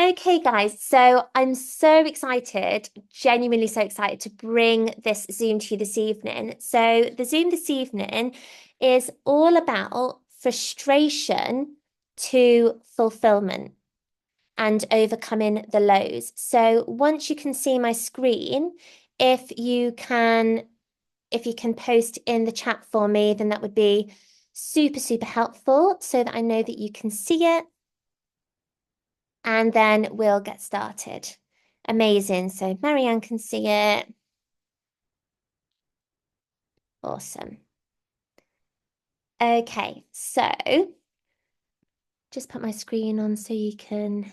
Okay, guys, so I'm so excited, genuinely so excited to bring this Zoom to you this evening. So, the Zoom this evening is all about frustration to fulfillment and overcoming the lows. So, once you can see my screen, if you can if you can post in the chat for me, then that would be super, super helpful so that I know that you can see it and then we'll get started. Amazing. So Marianne can see it. Awesome. Okay, so just put my screen on so you can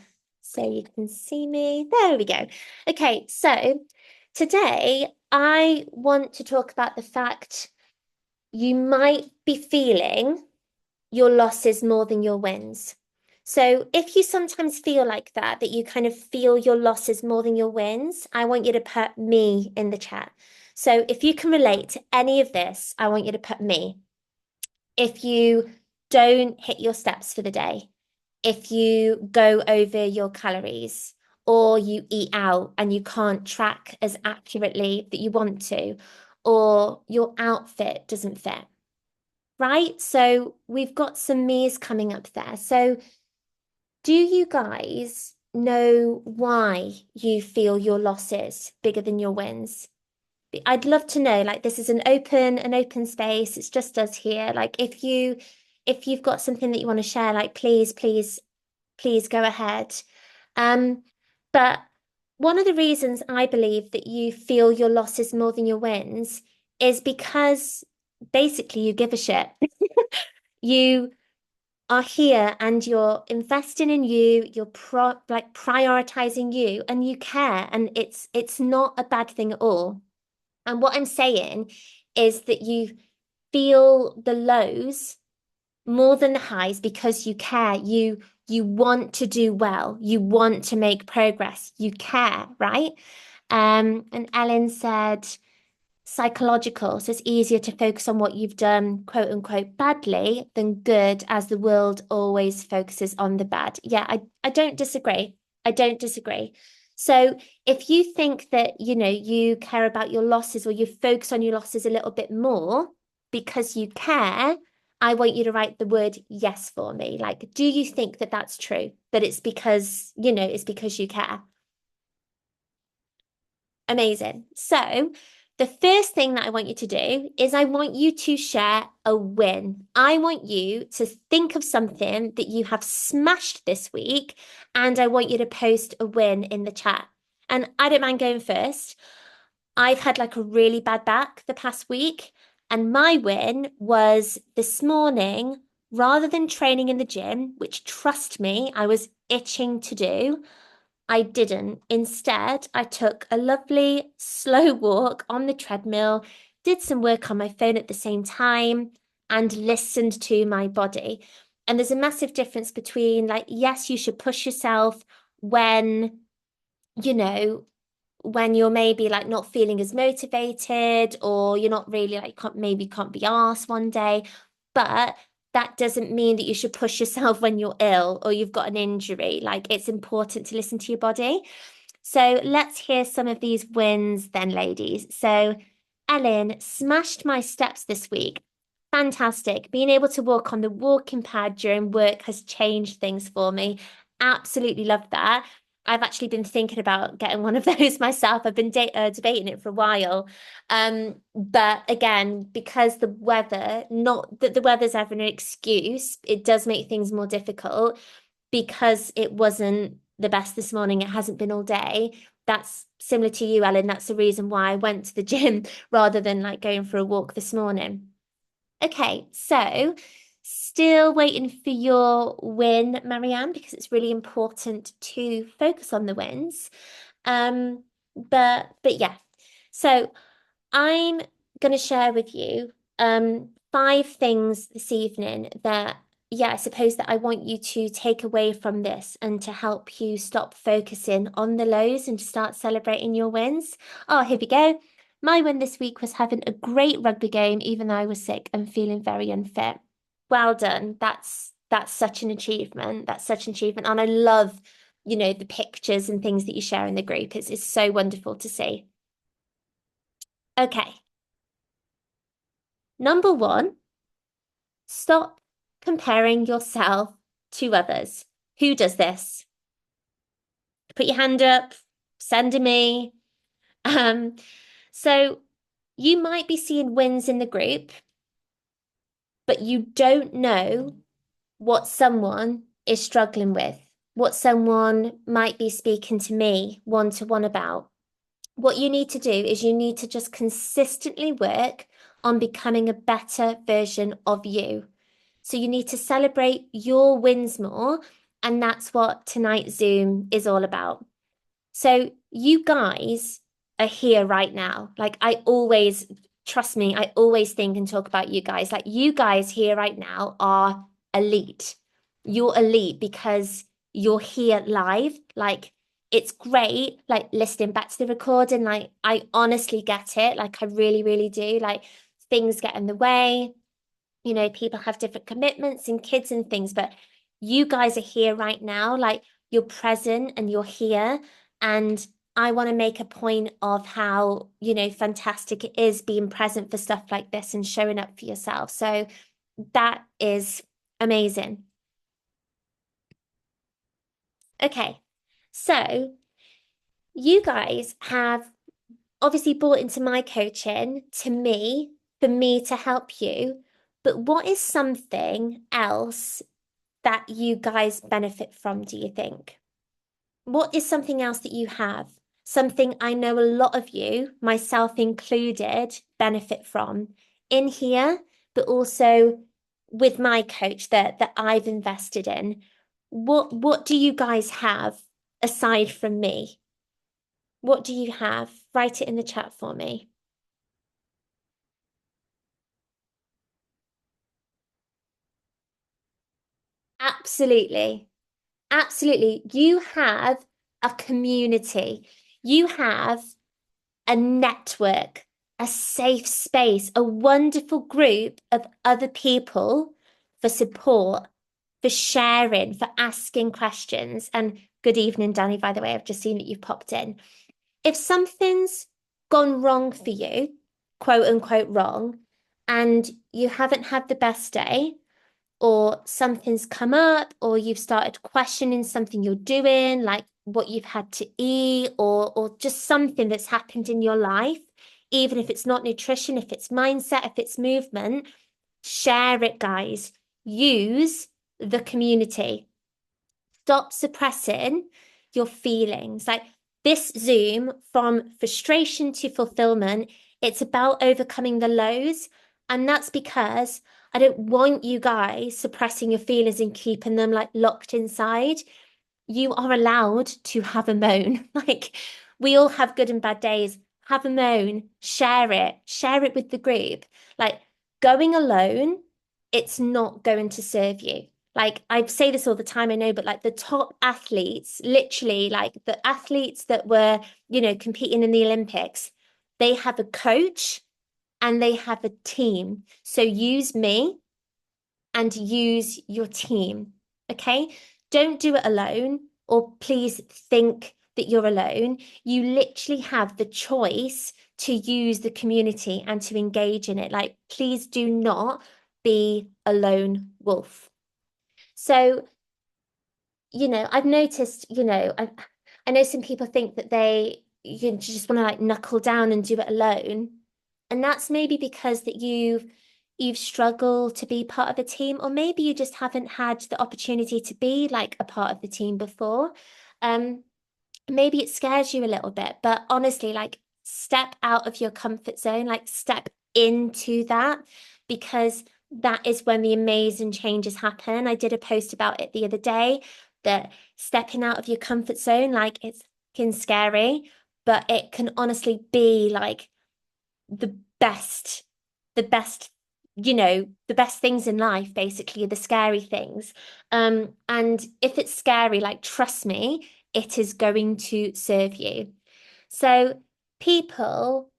see me. There we go. Okay, so today I want to talk about the fact you might be feeling your losses more than your wins. So if you sometimes feel like that you kind of feel your losses more than your wins, I want you to put me in the chat. So if you can relate to any of this, I want you to put me. If you don't hit your steps for the day, if you go over your calories, or you eat out and you can't track as accurately that you want to, or your outfit doesn't fit, right? So we've got some me's coming up there. So do you guys know why you feel your losses bigger than your wins? I'd love to know. Like this is an open space. It's just us here. Like if you've got something that you want to share, like please go ahead. Um, but one of the reasons I believe that you feel your losses more than your wins is because basically you give a shit. You are here and you're investing in you, you're prioritizing you and you care and it's not a bad thing at all. And what I'm saying is that you feel the lows more than the highs because you care. You want to do well. You want to make progress. You care, right? And Ellen said psychological. So it's easier to focus on what you've done, quote unquote, badly than good, as the world always focuses on the bad. Yeah, I don't disagree. I don't disagree. So if you think that, you care about your losses or you focus on your losses a little bit more because you care, I want you to write the word yes for me. Like, do you think that that's true? That it's because, it's because you care? Amazing. So, the first thing that I want you to do is I want you to share a win. I want you to think of something that you have smashed this week, and I want you to post a win in the chat. And I don't mind going first. I've had like a really bad back the past week, and my win was this morning, rather than training in the gym, which trust me, I was itching to do. I didn't. Instead, I took a lovely slow walk on the treadmill, did some work on my phone at the same time, and listened to my body. And there's a massive difference between, like, yes, you should push yourself when, you know, when you're maybe like not feeling as motivated or you're not really like can't be asked one day, but that doesn't mean that you should push yourself when you're ill or you've got an injury. Like it's important to listen to your body. So let's hear some of these wins then, ladies. So Ellen smashed my steps this week. Fantastic. Being able to walk on the walking pad during work has changed things for me. Absolutely love that. I've actually been thinking about getting one of those myself. I've been debating it for a while. But again, because the weather, not that the weather's ever an excuse, it does make things more difficult because it wasn't the best this morning. It hasn't been all day. That's similar to you, Ellen. That's the reason why I went to the gym rather than like going for a walk this morning. Okay, so still waiting for your win, Marianne, because it's really important to focus on the wins. But yeah. So I'm gonna share with you five things this evening that yeah, I suppose that I want you to take away from this and to help you stop focusing on the lows and to start celebrating your wins. Oh, here we go. My win this week was having a great rugby game, even though I was sick and feeling very unfit. Well done. That's such an achievement. That's such an achievement. And I love the pictures and things that you share in the group. It's so wonderful to see. Okay. Number one, stop comparing yourself to others. Who does this? Put your hand up, send to me. Um, so you might be seeing wins in the group, but you don't know what someone is struggling with, what someone might be speaking to me one to one about. What you need to do is you need to just consistently work on becoming a better version of you. So you need to celebrate your wins more. And that's what tonight's Zoom is all about. So you guys are here right now. Like I always, trust me, I always think and talk about you guys. Like you guys here right now are elite. You're elite because you're here live. Like it's great, like listening back to the recording. Like I honestly get it. Like I really, really do. Like things get in the way. People have different commitments and kids and things, but you guys are here right now. Like you're present and you're here. And I want to make a point of how, fantastic it is being present for stuff like this and showing up for yourself. So that is amazing. Okay. So you guys have obviously bought into my coaching to me, for me to help you. But what is something else that you guys benefit from, do you think? What is something else that you have? Something I know a lot of you, myself included, benefit from in here, but also with my coach that I've invested in. What do you guys have aside from me? What do you have? Write it in the chat for me. Absolutely. Absolutely. You have a community. You have a network, a safe space, a wonderful group of other people for support, for sharing, for asking questions. And good evening, Danny, by the way, I've just seen that you've popped in. If something's gone wrong for you, quote unquote wrong, and you haven't had the best day, or something's come up, or you've started questioning something you're doing, like what you've had to eat, or just something that's happened in your life, even if it's not nutrition, if it's mindset, if it's movement, share it, guys. Use the community. Stop suppressing your feelings. Like this Zoom, from frustration to fulfillment, it's about overcoming the lows. And that's because I don't want you guys suppressing your feelings and keeping them like locked inside. You are allowed to have a moan. Like we all have good and bad days. Have a moan, share it with the group. Like going alone, it's not going to serve you. Like I say this all the time, I know, but like the top athletes, literally like the athletes that were, competing in the Olympics, they have a coach and they have a team. So use me and use your team. Okay. Don't do it alone, or please think that you're alone. You literally have the choice to use the community and to engage in it. Like, please do not be a lone wolf. So, I've noticed, I know some people think that you just want to like knuckle down and do it alone. And that's maybe because that you've struggled to be part of a team, or maybe you just haven't had the opportunity to be like a part of the team before. Um, Maybe it scares you a little bit, but honestly, like step out of your comfort zone, like step into that, because that is when the amazing changes happen. I did a post about it the other day, that stepping out of your comfort zone, like it's fucking scary, but it can honestly be like the best, the best, the best things in life, basically, the scary things. And if it's scary, like trust me, it is going to serve you. So people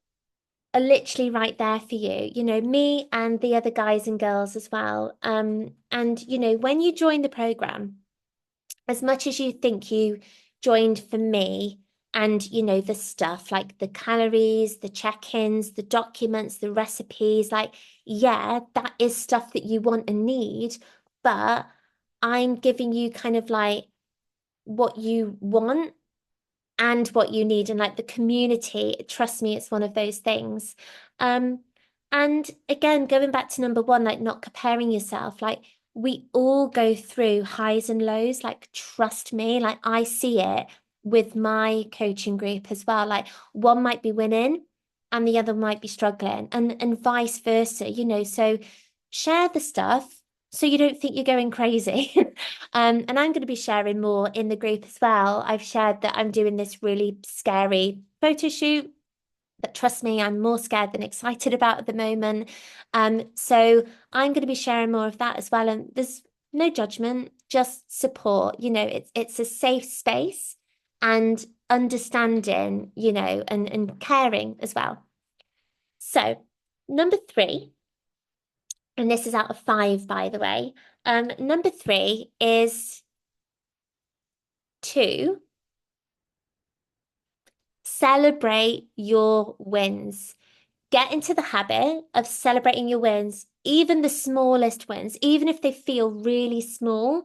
are literally right there for you, me and the other guys and girls as well. And when you join the program, as much as you think you joined for me and the stuff like the calories, the check-ins, the documents, the recipes, like yeah, that is stuff that you want and need, but I'm giving you kind of like what you want and what you need, and like the community, trust me, it's one of those things. um and again, going back to number one, like not comparing yourself, like we all go through highs and lows, like trust me, like I see it with my coaching group as well, like one might be winning and the other might be struggling, and vice versa, so share the stuff so you don't think you're going crazy. And I'm going to be sharing more in the group as well. I've shared that I'm doing this really scary photo shoot, but trust me, I'm more scared than excited about at the moment. So I'm going to be sharing more of that as well. And there's no judgment, just support. It's a safe space and understanding, and caring as well. So number three, and this is out of five, by the way. Number three is to celebrate your wins. Get into the habit of celebrating your wins, even the smallest wins, even if they feel really small.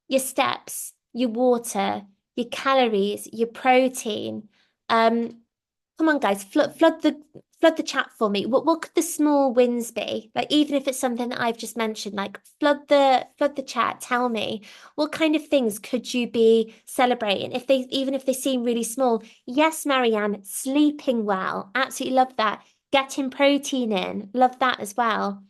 Your steps, your water, your calories, your protein. Come on, guys, flood the chat for me. What could the small wins be? Like, even if it's something that I've just mentioned, like flood the chat. Tell me, what kind of things could you be celebrating? Even if they seem really small. Yes, Marianne, sleeping well. Absolutely love that. Getting protein in. Love that as well.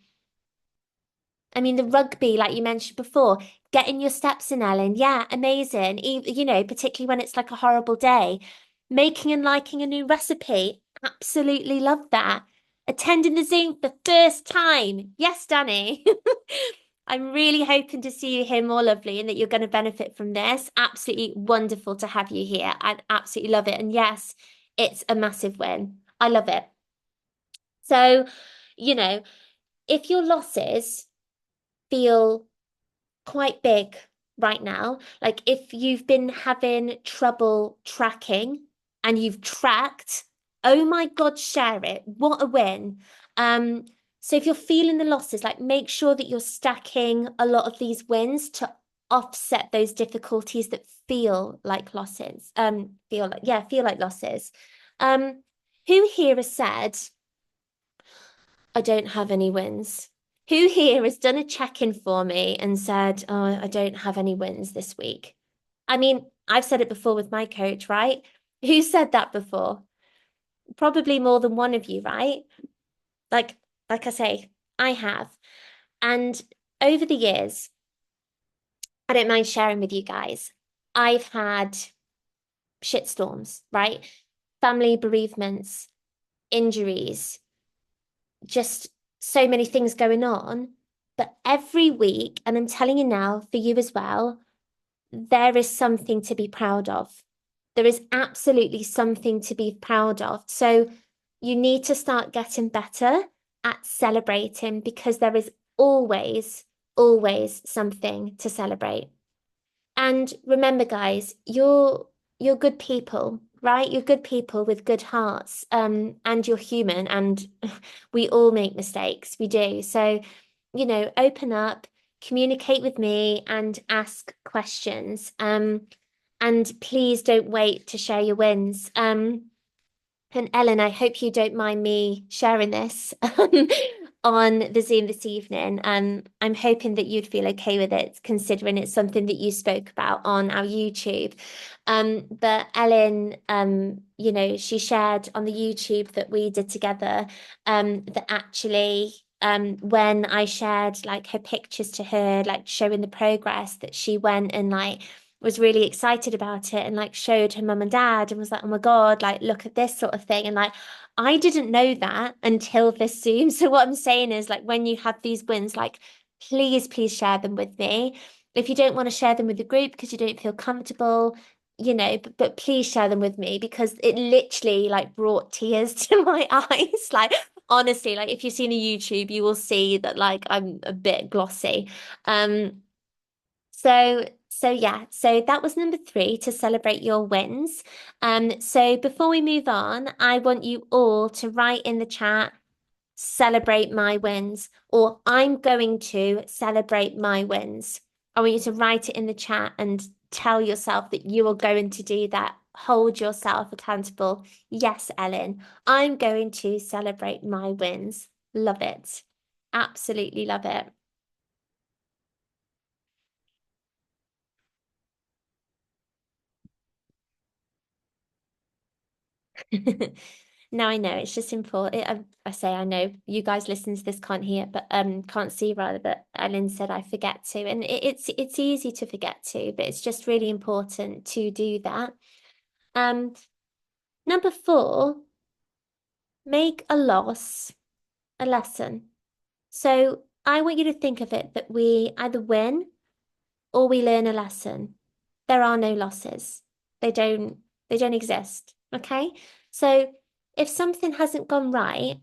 I mean, the rugby, like you mentioned before, getting your steps in, Ellen. Yeah, amazing. Particularly when it's like a horrible day. Making and liking a new recipe. Absolutely love that. Attending the Zoom for first time. Yes, Danny. I'm really hoping to see you here more, lovely, and that you're going to benefit from this. Absolutely wonderful to have you here. I absolutely love it. And yes, it's a massive win. I love it. So, you know, if your losses feel quite big right now. Like if you've been having trouble tracking and you've tracked, oh my God, share it. What a win. Um, so if you're feeling the losses, like make sure that you're stacking a lot of these wins to offset those difficulties that feel like losses. Feel like losses. Um, who here has said, I don't have any wins? Who here has done a check-in for me and said, oh, I don't have any wins this week? I mean, I've said it before with my coach, right? Who said that before? Probably more than one of you, right? Like, like I say, I have. And over the years, I don't mind sharing with you guys, I've had shitstorms, right? Family bereavements, injuries, just so many things going on. But every week, and I'm telling you now, for you as well, there is something to be proud of. There is absolutely something to be proud of. So you need to start getting better at celebrating, because there is always, always something to celebrate. And remember, guys, you're good people, right? You're good people with good hearts. And you're human, and we all make mistakes. We do. So, open up, communicate with me, and ask questions. And please don't wait to share your wins. And Ellen, I hope you don't mind me sharing this on the Zoom this evening. I'm hoping that you'd feel okay with it, considering it's something that you spoke about on our YouTube. But Ellen, she shared on the YouTube that we did together, that actually, when I shared like her pictures to her, like showing the progress, that she went and like was really excited about it and like showed her mum and dad and was like, oh my God, like look at this sort of thing. And like I didn't know that until this Zoom. So what I'm saying is, like, when you have these wins, like please share them with me. If you don't want to share them with the group because you don't feel comfortable, but please share them with me, because it literally like brought tears to my eyes. Like honestly, like if you've seen a YouTube, you will see that like I'm a bit glossy. So So yeah, so that was number three to celebrate your wins. So before we move on, I want you all to write in the chat, celebrate my wins, or I'm going to celebrate my wins. I want you to write it in the chat and tell yourself that you are going to do that. Hold yourself accountable. Yes, Ellen, I'm going to celebrate my wins. Love it. Absolutely love it. Now I know it's just important. I say I know you guys listen to this can't hear, but can't see rather. But Ellen said I forget to, and it's easy to forget to, but it's just really important to do that. Um, Number four, make a loss a lesson. So I want you to think of it that we either win or we learn a lesson. There are no losses. They don't they don't exist. Okay? So if something hasn't gone right,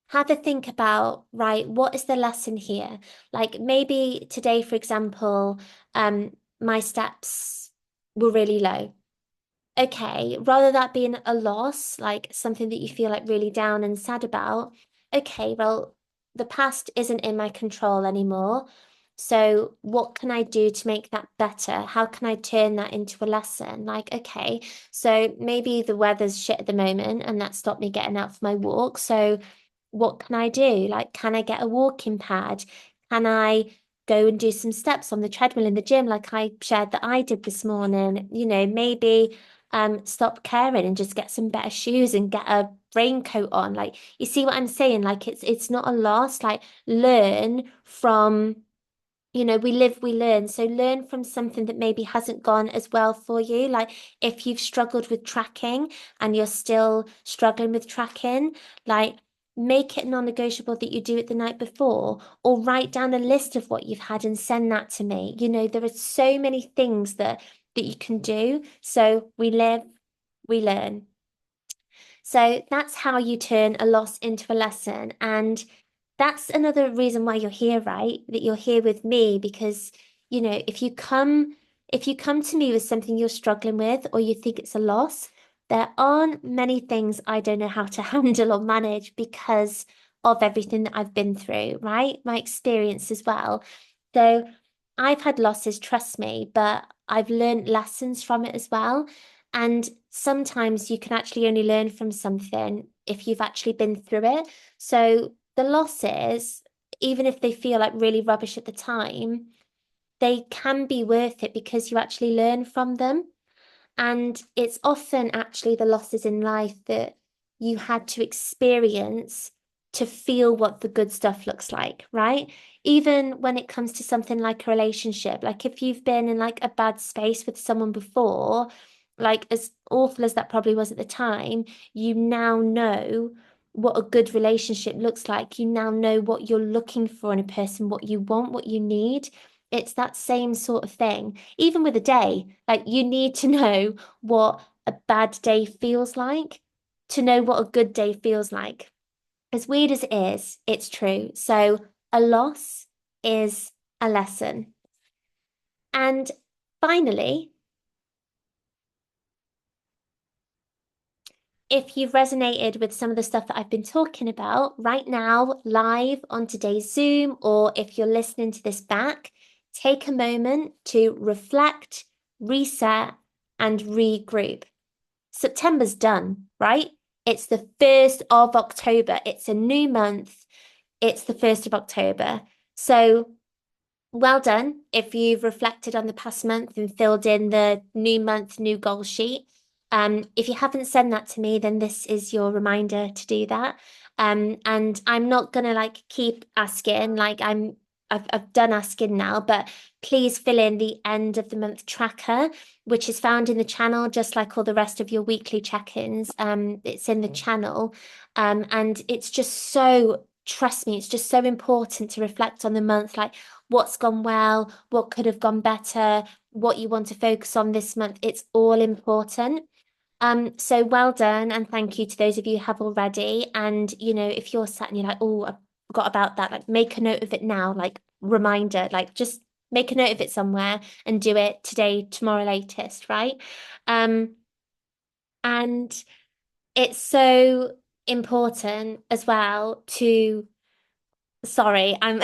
have a think about, right, what is the lesson here? Like maybe today, for example, my steps were really low. Okay, rather that being a loss, like something that you feel like really down and sad about, okay, well, the past isn't in my control anymore. So what can I do to make that better? How can I turn that into a lesson? Like, okay, so maybe the weather's shit at the moment and that stopped me getting out for my walk. So what can I do? Like, can I get a walking pad? Can I go and do some steps on the treadmill in the gym like I shared that I did this morning? Maybe stop caring and just get some better shoes and get a raincoat on. Like, you see what I'm saying? Like, it's not a loss. Like, learn from, we live, we learn. So learn from something that maybe hasn't gone as well for you. Like, if you've struggled with tracking and you're still struggling with tracking, like, make it non-negotiable that you do it the night before, or write down a list of what you've had and send that to me. There are so many things that you can do. So we live, we learn. So that's how you turn a loss into a lesson. And that's another reason why you're here, right? That you're here with me because, if you come to me with something you're struggling with or you think it's a loss, there aren't many things I don't know how to handle or manage because of everything that I've been through, right? My experience as well. So I've had losses, trust me, but I've learned lessons from it as well. And sometimes you can actually only learn from something if you've actually been through it. So the losses, even if they feel like really rubbish at the time, they can be worth it because you actually learn from them. And it's often actually the losses in life that you had to experience to feel what the good stuff looks like, right? Even when it comes to something like a relationship, like if you've been in like a bad space with someone before, like as awful as that probably was at the time, you now know what a good relationship looks like. You now know what you're looking for in a person, what you want, what you need. It's that same sort of thing. Even with a day, like you need to know what a bad day feels like to know what a good day feels like. As weird as it is, it's true. So a loss is a lesson. And finally, if you've resonated with some of the stuff that I've been talking about right now, live on today's Zoom, or if you're listening to this back, take a moment to reflect, reset, and regroup. September's done, right? It's the 1st of October. It's a new month. It's the 1st of October. So well done if you've reflected on the past month and filled in the new month, new goal sheet. If you haven't sent that to me, then this is your reminder to do that. And I'm not gonna like keep asking, like I've done asking now, but please fill in the end of the month tracker, which is found in the channel, just like all the rest of your weekly check-ins. It's in the channel. And it's just so, trust me, it's just so important to reflect on the month, like what's gone well, what could have gone better, what you want to focus on this month. It's all important. So well done and thank you to those of you who have already. And if you're sat and you're like, oh, I forgot about that, like make a note of it now, like reminder, like just make a note of it somewhere and do it today, tomorrow latest, right? Um, and it's so important as well to sorry, I'm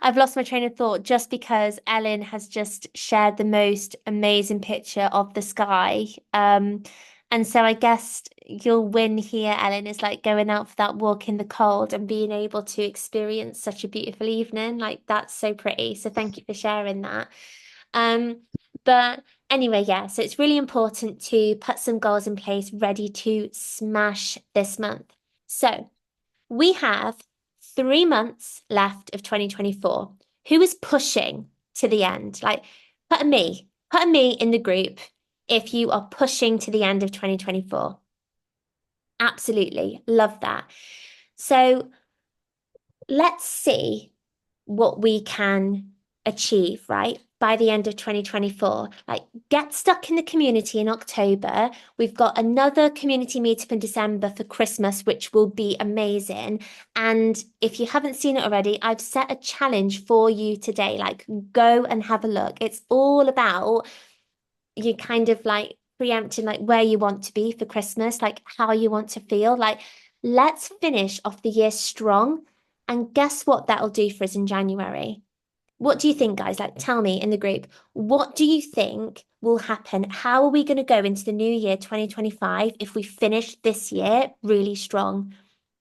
I've lost my train of thought just because Ellen has just shared the most amazing picture of the sky. And so I guess your win here, Ellen, is like going out for that walk in the cold and being able to experience such a beautiful evening. Like that's so pretty. So thank you for sharing that. Um, but anyway, yeah, so it's really important to put some goals in place ready to smash this month. So we have 3 months left of 2024. Who is pushing to the end? Like, put a me in the group if you are pushing to the end of 2024. Absolutely. Love that. So let's see what we can achieve, right? By the end of 2024. Like, get stuck in the community in October. We've got another community meetup in December for Christmas, which will be amazing. And if you haven't seen it already, I've set a challenge for you today. Like, go and have a look. It's all about you kind of like preempting like where you want to be for Christmas, like how you want to feel. Like, let's finish off the year strong. And guess what that'll do for us in January? What do you think, guys? Like, tell me in the group, what do you think will happen? How are we going to go into the new year 2025 if we finish this year really strong?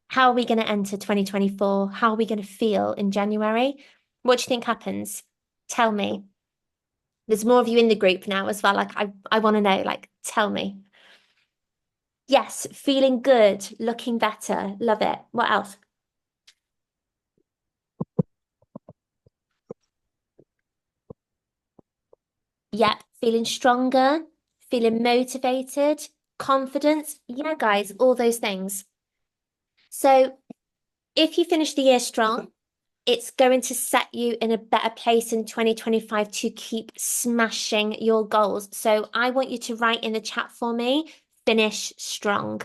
How are we going to enter 2024? How are we going to feel in January? What do you think happens? Tell me. There's more of you in the group now as well. Like, I want to know, like, tell me. Yes, feeling good, looking better. Love it. What else? Yep, feeling stronger, feeling motivated, confidence. Yeah, guys, all those things. So if you finish the year strong, it's going to set you in a better place in 2025 to keep smashing your goals. So I want you to write in the chat for me, finish strong.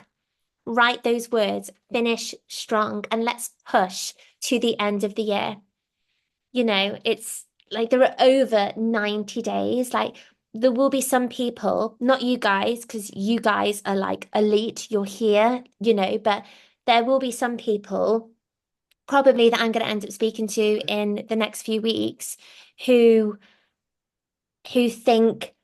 Write those words, finish strong, and let's push to the end of the year. It's like there are over 90 days. Like there will be some people, not you guys, because you guys are like elite, you're here, but there will be some people probably that I'm going to end up speaking to in the next few weeks who think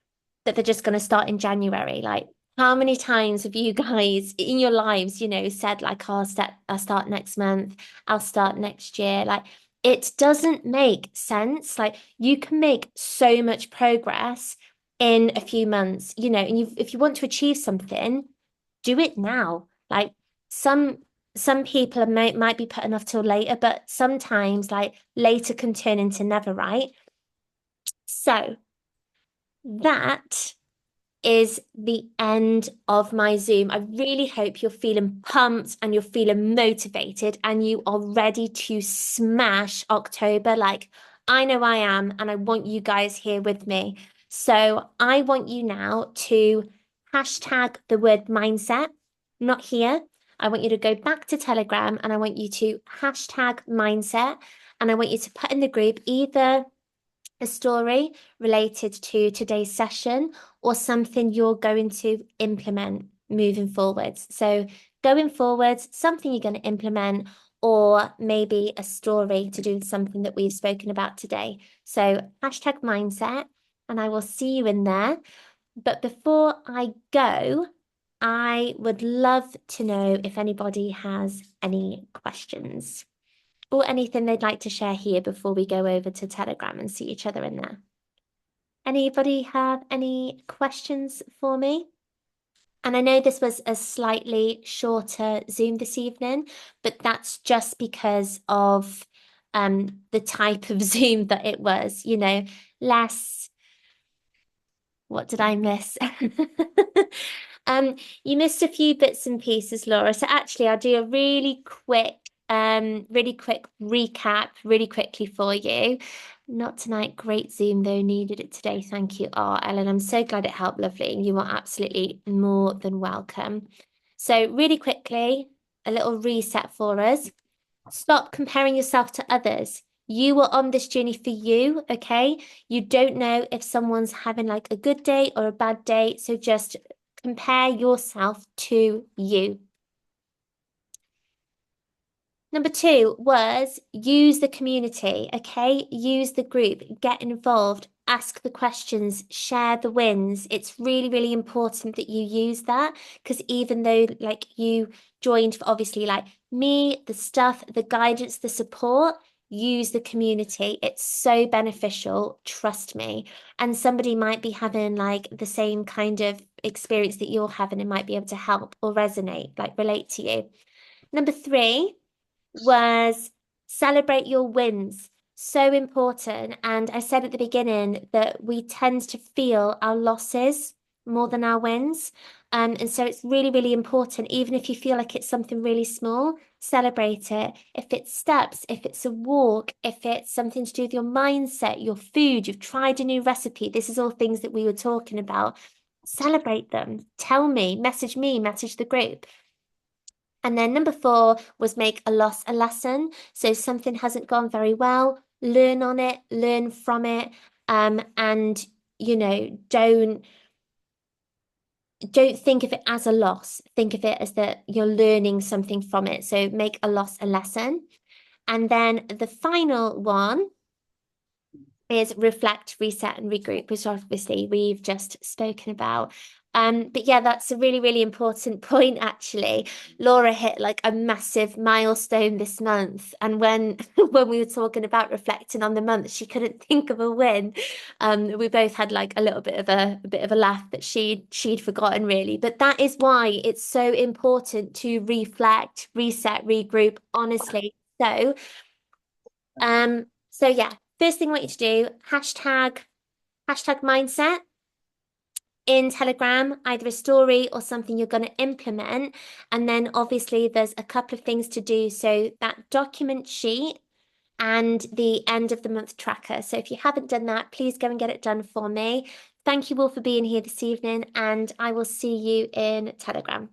that they're just going to start in January. Like, how many times have you guys in your lives, said like, I'll start next month, I'll start next year. Like, it doesn't make sense. Like, you can make so much progress in a few months, and if you want to achieve something, do it now. Like, some some people might be putting off till later, but sometimes like later can turn into never, right? So that is the end of my Zoom. I really hope you're feeling pumped and you're feeling motivated and you are ready to smash October. Like I know I am, and I want you guys here with me. So I want you now to hashtag the word mindset, not here. I want you to go back to Telegram and I want you to hashtag mindset, and I want you to put in the group either a story related to today's session or something you're going to implement moving forwards. So going forwards, something you're going to implement, or maybe a story to do with something that we've spoken about today. So hashtag mindset, and I will see you in there. But before I go, I would love to know if anybody has any questions or anything they'd like to share here before we go over to Telegram and see each other in there. Anybody have any questions for me? And I know this was a slightly shorter Zoom this evening, but that's just because of the type of Zoom that it was, less. What did I miss? You missed a few bits and pieces, Laura. So actually, I'll do a really quick recap really quickly for you. Not tonight. Great Zoom though. Needed it today. Thank you, Ellen. I'm so glad it helped. Lovely. You are absolutely more than welcome. So really quickly, a little reset for us. Stop comparing yourself to others. You are on this journey for you, okay? You don't know if someone's having like a good day or a bad day, so just compare yourself to you. Number two was use the community, okay? Use the group, get involved, ask the questions, share the wins. It's really, really important that you use that because even though like you joined for obviously like me, the stuff, the guidance, the support, use the community. It's so beneficial, trust me. And somebody might be having like the same kind of experience that you're having and might be able to help or resonate, like relate to you. Number three was celebrate your wins. So important. And I said at the beginning that we tend to feel our losses more than our wins. And so it's really, really important, even if you feel like it's something really small, celebrate it. If it's steps, if it's a walk, if it's something to do with your mindset, your food, you've tried a new recipe, this is all things that we were talking about. Celebrate them. Tell me, message the group. And then number four was make a loss a lesson. So something hasn't gone very well, learn on it, learn from it, and don't think of it as a loss. Think of it as that you're learning something from it. So make a loss a lesson. And then the final one is reflect, reset, and regroup, which obviously we've just spoken about. But yeah, that's a really, really important point, actually. Laura hit like a massive milestone this month. And when when we were talking about reflecting on the month, she couldn't think of a win. We both had like a bit of a laugh that she'd forgotten really. But that is why it's so important to reflect, reset, regroup, honestly. So yeah, first thing I want you to do, hashtag mindset in Telegram, either a story or something you're going to implement. And then obviously there's a couple of things to do. So that document sheet and the end of the month tracker. So if you haven't done that, please go and get it done for me. Thank you all for being here this evening, and I will see you in Telegram.